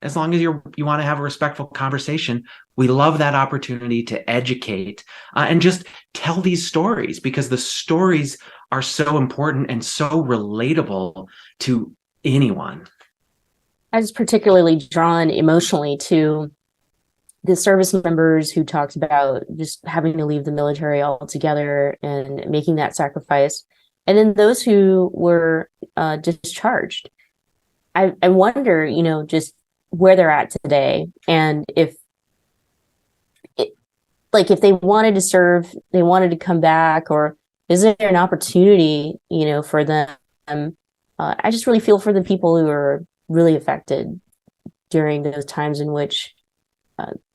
as long as you want to have a respectful conversation. We love that opportunity to educate and just tell these stories, because the stories are so important and so relatable to anyone. I was particularly drawn emotionally to the service members who talked about just having to leave the military altogether and making that sacrifice. And then those who were discharged. I wonder, just where they're at today, and if they wanted to serve, they wanted to come back, or is there an opportunity, for them? I just really feel for the people who are really affected during those times in which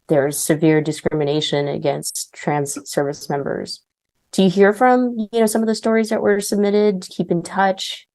there's severe discrimination against trans service members. Do you hear from, some of the stories that were submitted? Keep in touch?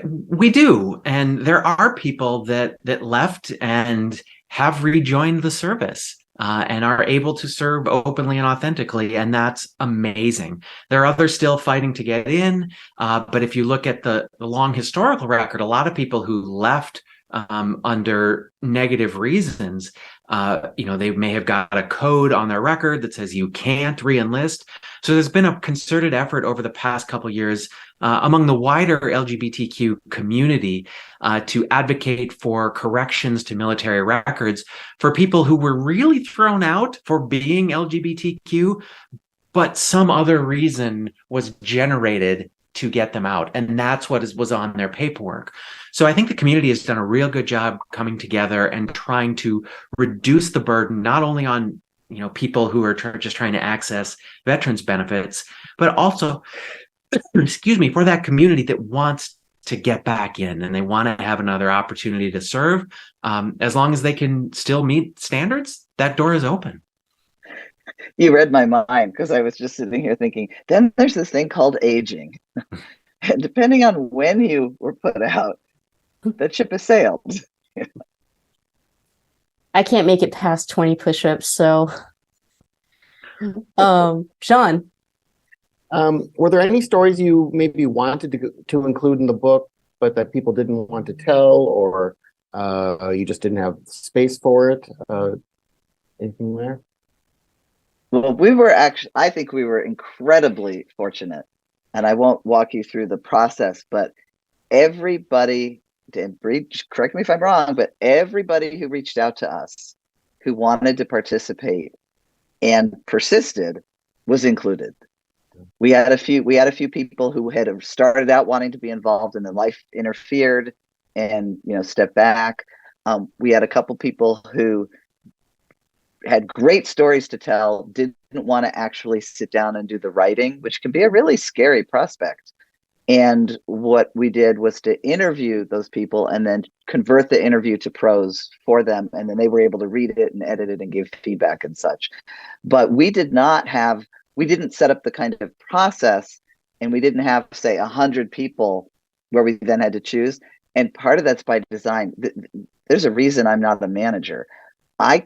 We do. And there are people that left and have rejoined the service and are able to serve openly and authentically. And that's amazing. There are others still fighting to get in. But if you look at the long historical record, a lot of people who left under negative reasons, they may have got a code on their record that says you can't re-enlist. So there's been a concerted effort over the past couple of years among the wider LGBTQ community to advocate for corrections to military records for people who were really thrown out for being LGBTQ, but some other reason was generated to get them out. And that's what was on their paperwork. So I think the community has done a real good job coming together and trying to reduce the burden, not only on people who are just trying to access veterans benefits, but also, for that community that wants to get back in and they want to have another opportunity to serve. As long as they can still meet standards, that door is open. You read my mind, because I was just sitting here thinking, then there's this thing called aging. And depending on when you were put out, the ship has sailed. I can't make it past 20 push-ups, so Sean. Were there any stories you maybe wanted to include in the book, but that people didn't want to tell, or you just didn't have space for it? Anything there? Well, we were actually, I think we were incredibly fortunate. And I won't walk you through the process, but everybody, and Bree, correct me if I'm wrong, but everybody who reached out to us who wanted to participate and persisted was included. We had a few people who had started out wanting to be involved and then life interfered and stepped back. We had a couple people who had great stories to tell, didn't want to actually sit down and do the writing, which can be a really scary prospect. And what we did was to interview those people and then convert the interview to prose for them. And then they were able to read it and edit it and give feedback and such. But we didn't set up the kind of process, and we didn't have, say, 100 people where we then had to choose. And part of that's by design. There's a reason I'm not a manager.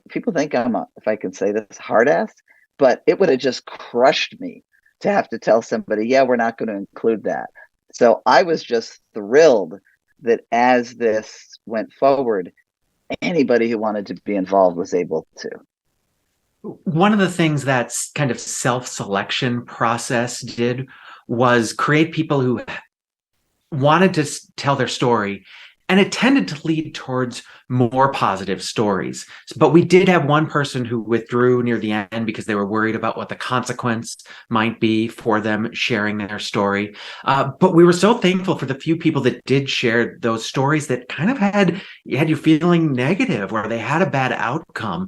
People think I'm if I can say this, hard ass, but it would have just crushed me to have to tell somebody, yeah, we're not going to include that. So I was just thrilled that as this went forward, anybody who wanted to be involved was able to. One of the things that kind of self-selection process did was create people who wanted to tell their story, and it tended to lead towards more positive stories. But we did have one person who withdrew near the end because they were worried about what the consequence might be for them sharing their story. But we were so thankful for the few people that did share those stories that kind of had you feeling negative, or they had a bad outcome,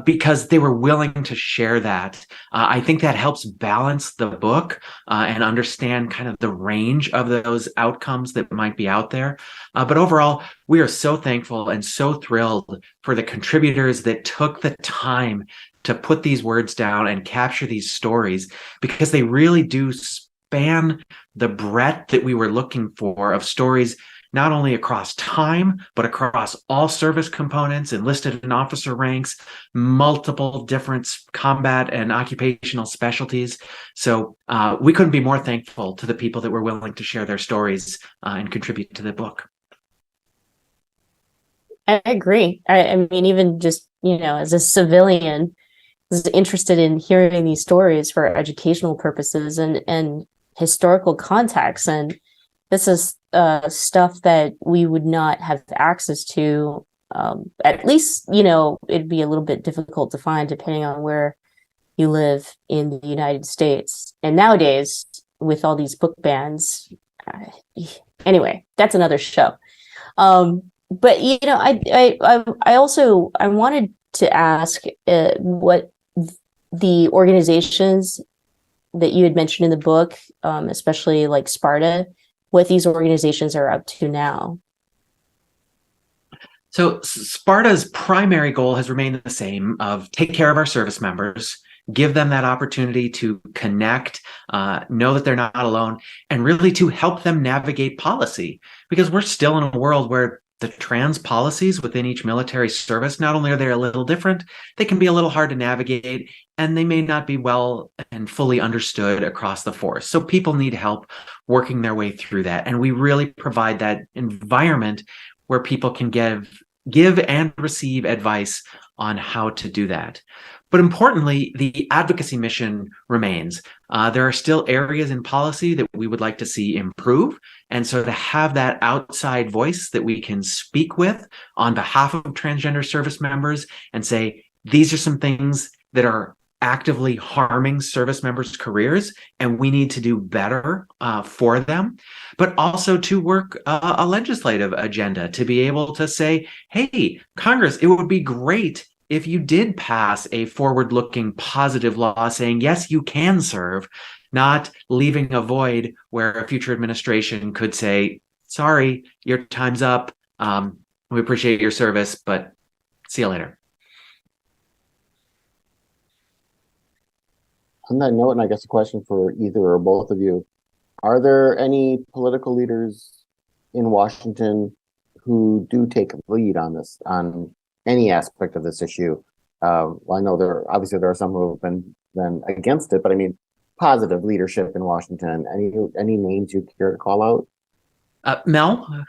because they were willing to share that. I think that helps balance the book and understand kind of the range of those outcomes that might be out there. But overall, we are so thankful and so thrilled for the contributors that took the time to put these words down and capture these stories, because they really do span the breadth that we were looking for of stories, not only across time, but across all service components, enlisted and officer ranks, multiple different combat and occupational specialties. So we couldn't be more thankful to the people that were willing to share their stories and contribute to the book. I agree. I mean, even just, as a civilian is interested in hearing these stories for educational purposes and historical context. And this is stuff that we would not have access to. At least, it'd be a little bit difficult to find depending on where you live in the United States. And nowadays, with all these book bans, anyway, that's another show. But I also wanted to ask what the organizations that you had mentioned in the book, especially like Sparta, what these organizations are up to now. So Sparta's primary goal has remained the same: of take care of our service members, give them that opportunity to connect, know that they're not alone, and really to help them navigate policy, because we're still in a world where the trans policies within each military service, not only are they a little different, they can be a little hard to navigate, and they may not be well and fully understood across the force. So people need help working their way through that. And we really provide that environment where people can give and receive advice on how to do that. But importantly, the advocacy mission remains. There are still areas in policy that we would like to see improve. And so to have that outside voice that we can speak with on behalf of transgender service members and say, these are some things that are actively harming service members' careers, and we need to do better for them, but also to work a legislative agenda to be able to say, hey, Congress, it would be great if you did pass a forward-looking positive law saying, yes, you can serve, not leaving a void where a future administration could say, sorry, your time's up. We appreciate your service, but see you later. On that note, and I guess a question for either or both of you, are there any political leaders in Washington who do take lead on this, on any aspect of this issue? Well, I know there are some who have been against it, but I mean, positive leadership in Washington. Any names you care to call out? Mel?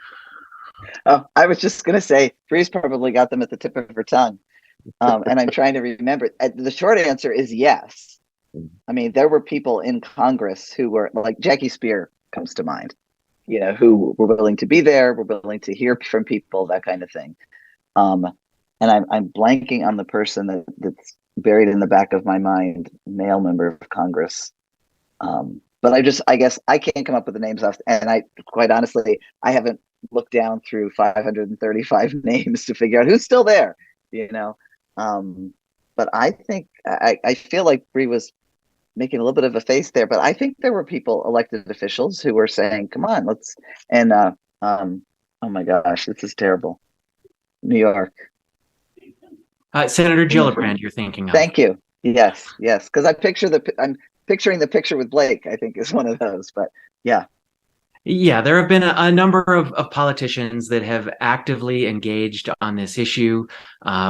I was just going to say, Bree's probably got them at the tip of her tongue. And I'm trying to remember. The short answer is yes. I mean, there were people in Congress who were like Jackie Spear comes to mind, who were willing to be there, were willing to hear from people, that kind of thing. And I'm blanking on the person that's buried in the back of my mind, male member of Congress. But I guess I can't come up with the names off. And I, quite honestly, I haven't looked down through 535 names to figure out who's still there, But I think, I feel like Bree was making a little bit of a face there, but I think there were people, elected officials, who were saying, come on, let's, and oh my gosh, this is terrible. New York. Senator Gillibrand, you're thinking of. Thank you. Yes, because I'm picturing the picture with Blake, I think is one of those, but yeah. Yeah, there have been a number of politicians that have actively engaged on this issue.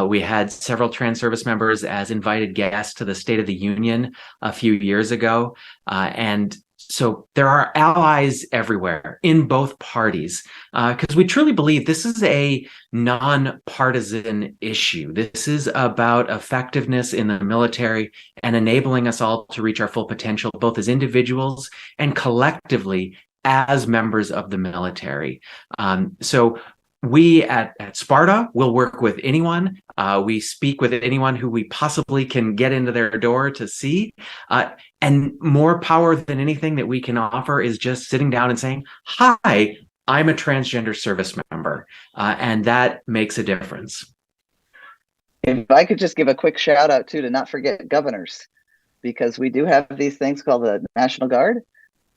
We had several trans service members as invited guests to the State of the Union a few years ago. And so there are allies everywhere in both parties, because we truly believe this is a nonpartisan issue. This is about effectiveness in the military and enabling us all to reach our full potential, both as individuals and collectively as members of the military. So we at Sparta will work with anyone. We speak with anyone who we possibly can get into their door to see. And more power than anything that we can offer is just sitting down and saying, hi, I'm a transgender service member. And that makes a difference. If I could just give a quick shout out too, to not forget governors, because we do have these things called the National Guard.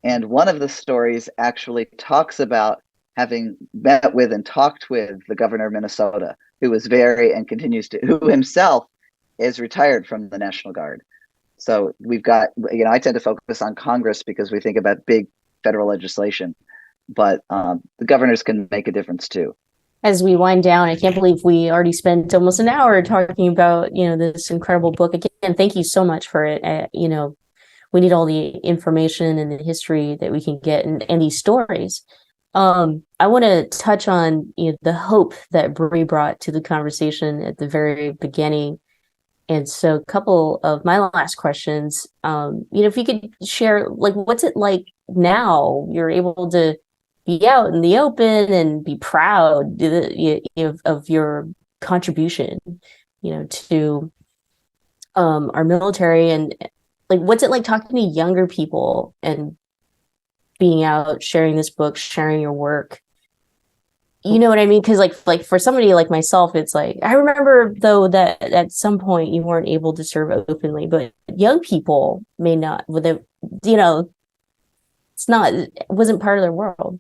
And one of the stories actually talks about having met with and talked with the governor of Minnesota, who was who himself is retired from the National Guard. So we've got, I tend to focus on Congress because we think about big federal legislation, but the governors can make a difference too. As we wind down, I can't believe we already spent almost an hour talking about, this incredible book. Again, thank you so much for it. We need all the information and the history that we can get and these stories. I want to touch on the hope that Bree brought to the conversation at the very beginning. And so a couple of my last questions, if you could share, what's it like now? You're able to be out in the open and be proud of your contribution, to our military, and what's it like talking to younger people and being out, sharing this book, sharing your work? You know what I mean? Because like for somebody like myself, it's like, I remember though that at some point you weren't able to serve openly, but young people may not, with it, it wasn't part of their world.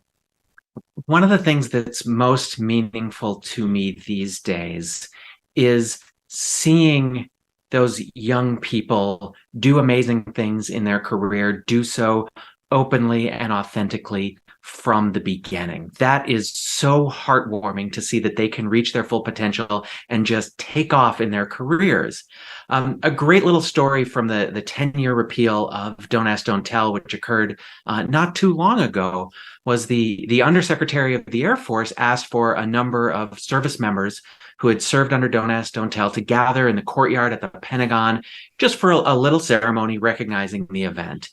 One of the things that's most meaningful to me these days is seeing those young people do amazing things in their career, do so openly and authentically from the beginning. That is so heartwarming to see that they can reach their full potential and just take off in their careers. A great little story from the 10-year repeal of Don't Ask, Don't Tell, which occurred not too long ago, was the Undersecretary of the Air Force asked for a number of service members who had served under Don't Ask, Don't Tell to gather in the courtyard at the Pentagon just for a little ceremony recognizing the event.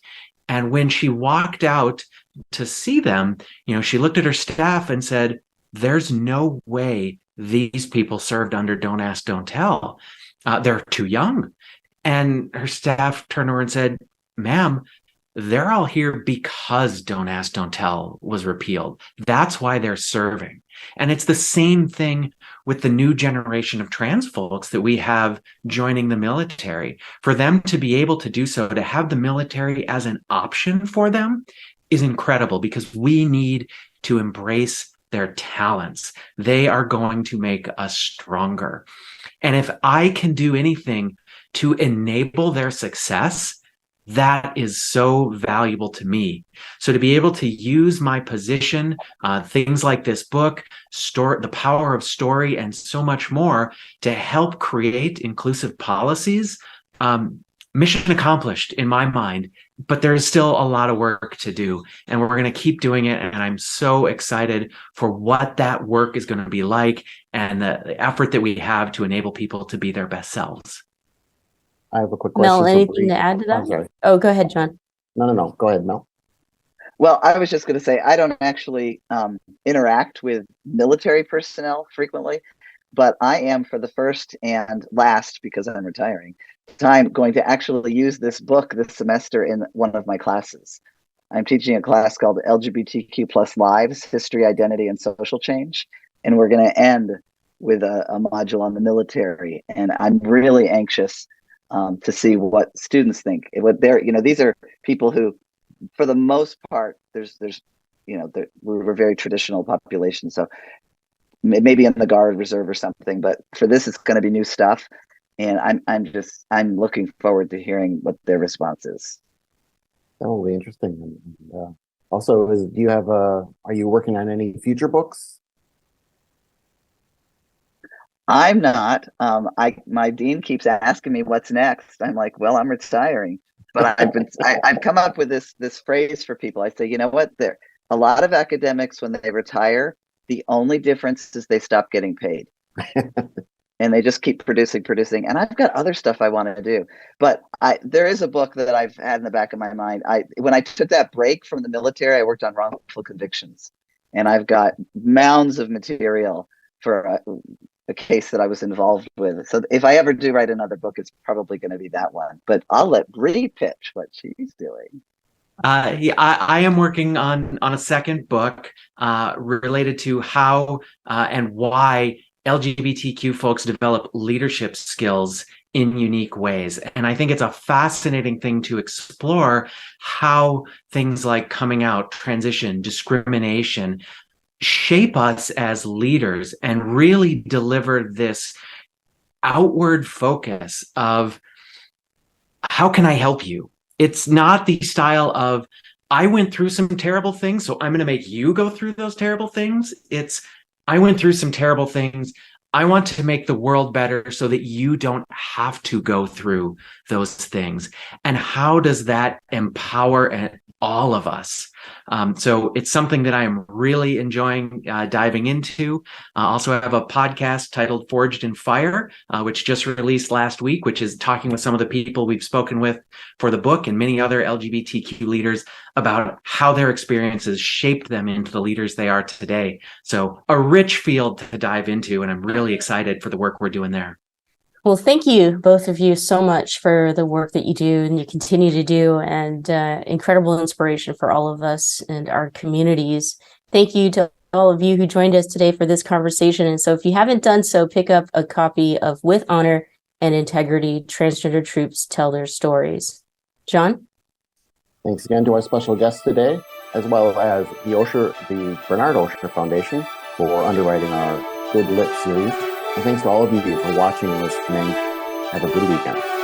And when she walked out to see them, she looked at her staff and said, there's no way these people served under Don't Ask, Don't Tell. They're too young. And her staff turned to her and said, ma'am, they're all here because Don't Ask, Don't Tell was repealed. That's why they're serving. And it's the same thing with the new generation of trans folks that we have joining the military. For them to be able to do so, to have the military as an option for them is incredible, because we need to embrace their talents. They are going to make us stronger. And if I can do anything to enable their success, that is so valuable to me. So to be able to use my position, things like this book, the power of story, and so much more to help create inclusive policies, mission accomplished in my mind, but there's still a lot of work to do, and we're going to keep doing it. And I'm so excited for what that work is going to be like and the effort that we have to enable people to be their best selves. I have a quick question. Mel, for anything Bree. to add to I'm that? sorry. Oh, go ahead, John. No. Go ahead, Mel. Well, I was just going to say, I don't actually interact with military personnel frequently, but I am, for the first and last, because I'm retiring, time going to actually use this book this semester in one of my classes. I'm teaching a class called LGBTQ plus lives, history, identity, and social change. And we're going to end with a module on the military. And I'm really anxious to see what students think. What they're, these are people who, for the most part, we're a very traditional population. So maybe in the Guard, Reserve, or something. But for this, it's going to be new stuff, and I'm looking forward to hearing what their response is. That will be interesting. And, also, are you working on any future books? I'm not. My dean keeps asking me what's next. I'm like, well, I'm retiring. But I've come up with this phrase for people. I say, you know what? There a lot of academics, when they retire, the only difference is they stop getting paid. And they just keep producing. And I've got other stuff I want to do. But there is a book that I've had in the back of my mind. When I took that break from the military, I worked on wrongful convictions. And I've got mounds of material for a case that I was involved with. So if I ever do write another book, it's probably going to be that one. But I'll let Bree pitch what she's doing. Yeah, I am working on a second book related to how and why LGBTQ folks develop leadership skills in unique ways. And I think it's a fascinating thing to explore how things like coming out, transition, discrimination shape us as leaders and really deliver this outward focus of how can I help you? It's not the style of I went through some terrible things, so I'm going to make you go through those terrible things. It's I went through some terrible things. I want to make the world better so that you don't have to go through those things. And how does that empower all of us? So it's something that I am really enjoying diving into. Also, I have a podcast titled Forged in Fire, which just released last week, which is talking with some of the people we've spoken with for the book and many other LGBTQ leaders about how their experiences shaped them into the leaders they are today. So a rich field to dive into, and I'm really excited for the work we're doing there. Well, thank you, both of you, so much for the work that you do and you continue to do, and incredible inspiration for all of us and our communities. Thank you to all of you who joined us today for this conversation. And so if you haven't done so, pick up a copy of With Honor and Integrity, Transgender Troops Tell Their Stories. John? Thanks again to our special guests today, as well as the Bernard Osher Foundation for underwriting our Good Lit series. And thanks to all of you for watching and listening. Have a good weekend.